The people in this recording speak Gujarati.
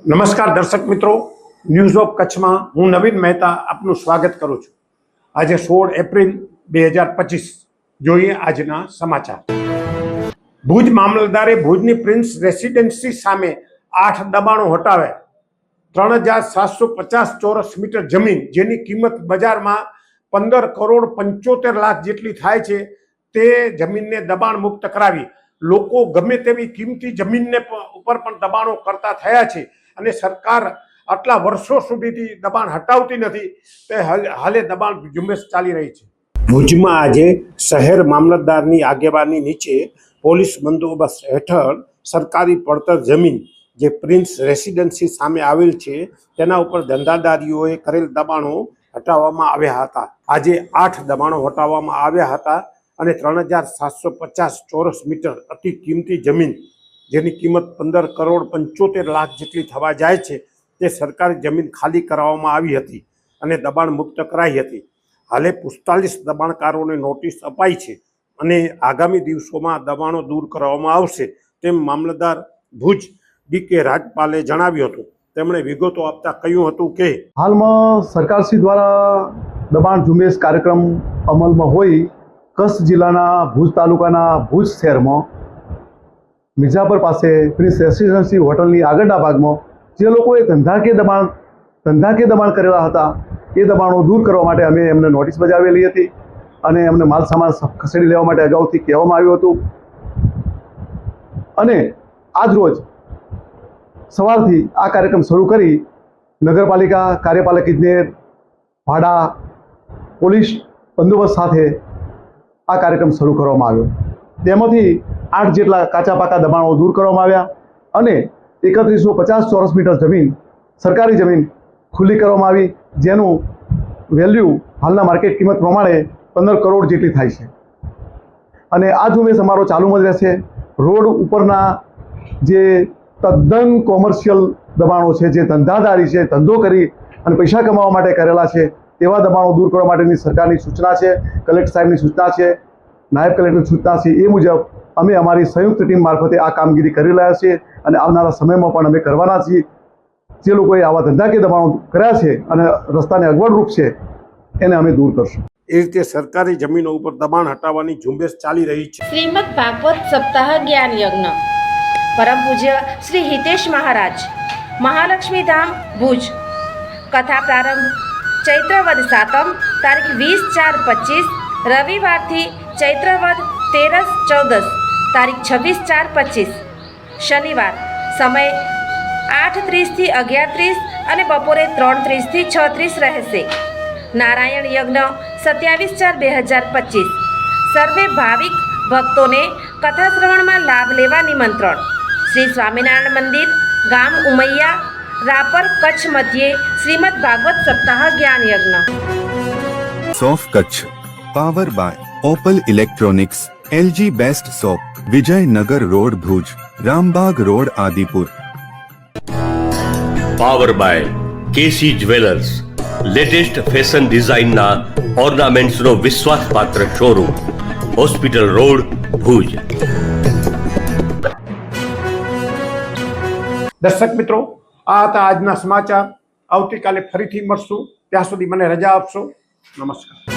નમસ્કાર દર્શક મિત્રો, ન્યૂઝ ઓફ કચ્છમાં હું નવીન મહેતા આપનું સ્વાગત કરું છું। આજે 16 એપ્રિલ 2025 જોઈએ આજના સમાચાર। ભુજ મામલતદારે ભુજની પ્રિન્સ રેસિડેન્સી સામે 8 દબાણો હટાવે 3750 ચોરસ મીટર જમીન જેની કિંમત બજારમાં 15 કરોડ 75 લાખ જેટલી થાય છે તે જમીનને દબાણ મુક્ત કરાવી લોકો ગમે તેવી કિંમતી જમીનને ઉપર પણ દબાણો કરતા થયા છે અને સરકાર આટલા વર્ષો સુધીથી દબાણ હટાવતી નથી તે હાલે દબાણ ઝુંબેશ ચાલી રહી છે। ભુજમાં આજે શહેર મામલતદારની આગેવાની નીચે પોલીસ બંદોબસ્ત હેઠળ સરકારી પડતર જમીન જે પ્રિન્સ રેસિડેન્સી સામે આવેલ છે તેના ઉપર ધંધાદારીઓએ કરેલ દબાણો હટાવવામાં આવ્યા હતા। આજે 8 દબાણો હટાવવામાં આવ્યા હતા અને 3750 ચોરસ મીટર અતિ કિંમતી જમીન જેની કિંમત 15 કરોડ 75 લાખ જેટલી થવા જાય છે તે સરકારી જમીન ખાલી કરાવવામાં આવી હતી અને દબાણ મુક્ત કરાઈ હતી। હાલે 45 દબાણકારોને નોટિસ અપાઈ છે અને આગામી દિવસોમાં દબાણો દૂર કરવામાં આવશે તેમ મામલતદાર ભુજ ડી.કે. રાજપાલે જણાવ્યું હતું। તેમણે વિગતો આપતા કહ્યું હતું કે હાલમાં સરકારશ્રી દ્વારા દબાણ ઝુંબેશ કાર્યક્રમ અમલમાં હોય કચ્છ જિલ્લાના ભુજ તાલુકાના ભુજ શહેરમાં મિર્ઝાપર પાસે પ્રિન્સ રેસિડેન્સી હોટલની આગળના ભાગમાં જે લોકોએ ધંધાકીય દબાણ કરેલા હતા એ દબાણો દૂર કરવા માટે અમે એમને નોટિસ બજાવેલી હતી અને એમને માલ સામાન ખસેડી લેવા માટે અગાઉથી કહેવામાં આવ્યું હતું અને આજ રોજ સવારથી આ કાર્યક્રમ શરૂ કરી નગરપાલિકા કાર્યપાલક ઇજનેર ભાડા પોલીસ બંદોબસ્ત સાથે આ કાર્યક્રમ શરૂ કરવામાં આવ્યો। તેમાંથી 8 જેટલા કાચા પાકા દબાણો દૂર કરવામાં આવ્યા અને 3150 ચોરસ મીટર જમીન સરકારી જમીન ખુલ્લી કરવામાં આવી જેનું વેલ્યુ હાલના માર્કેટ કિંમત પ્રમાણે 15 કરોડ જેટલી થાય છે અને આ ઝુંબેશ અમારો ચાલુમાં જ રહેશે। રોડ ઉપરના જે તદ્દન કોમર્શિયલ દબાણો છે જે ધંધાદારી છે ધંધો કરી અને પૈસા કમાવા માટે કરેલા છે તેવા દબાણો દૂર કરવા માટેની સરકારની સૂચના છે, કલેક્ટર સાહેબની સૂચના છે, નાયબ કલેક્ટરની સૂચના છે। એ મુજબ અમે અમારી સંયુક્ત ટીમ મારફતે આ કામગીરી કરી રહ્યા છીએ અને આવનારા સમયમાં પણ અમે કરવાના છીએ। જે લોકોએ આવા ધંધાકીય દબાણો કર્યા છે અને રસ્તાને અગવડરૂપ છે એને અમે દૂર કરશું। એ રીતે સરકારી જમીનો ઉપર દબાણ હટાવવાની ઝુંબેશ ચાલી રહી છે। શ્રીમદ ભાગવત સપ્તાહ જ્ઞાન યજ્ઞ પરમ પૂજ્ય શ્રી હિતેશ મહારાજ મહાલક્ષ્મી ધામ ભુજ કથા પ્રારંભ ચૈત્રવદ સાતમ તારીખ 20/4/25 રવિવારથી ચૈત્રવદ 13/14 તારીખ 26/4/25 શનિવાર સમય 8:30 થી 11:30 અને બપોરે 3:30 થી 6:30 રહેશે। નારાયણ યજ્ઞ 27/4/2025 સર્વે ભાવિક ભક્તોને કથા શ્રવણમાં લાભ લેવા નિમંત્રણ। શ્રી સ્વામિનારાયણ મંદિર ગામ ઉમૈયા રાપર કચ્છ મધ્યે શ્રીમદ ભાગવત સપ્તાહ જ્ઞાન યજ્ઞ। સોફ Kutch power by Opal electronics LG best shop Vijaynagar road Bhuj Rambag road Adipur. Power by KC jewellers latest fashion ડિઝાઇનના ઓર્નામેન્ટ્સનો વિશ્વાસપાત્ર શોરૂમ હોસ્પિટલ રોડ ભુજ। દર્શક મિત્રો, આ હતા આજના સમાચાર। આવતીકાલે ફરીથી મળશું, ત્યાં સુધી મને રજા આપશો। નમસ્કાર।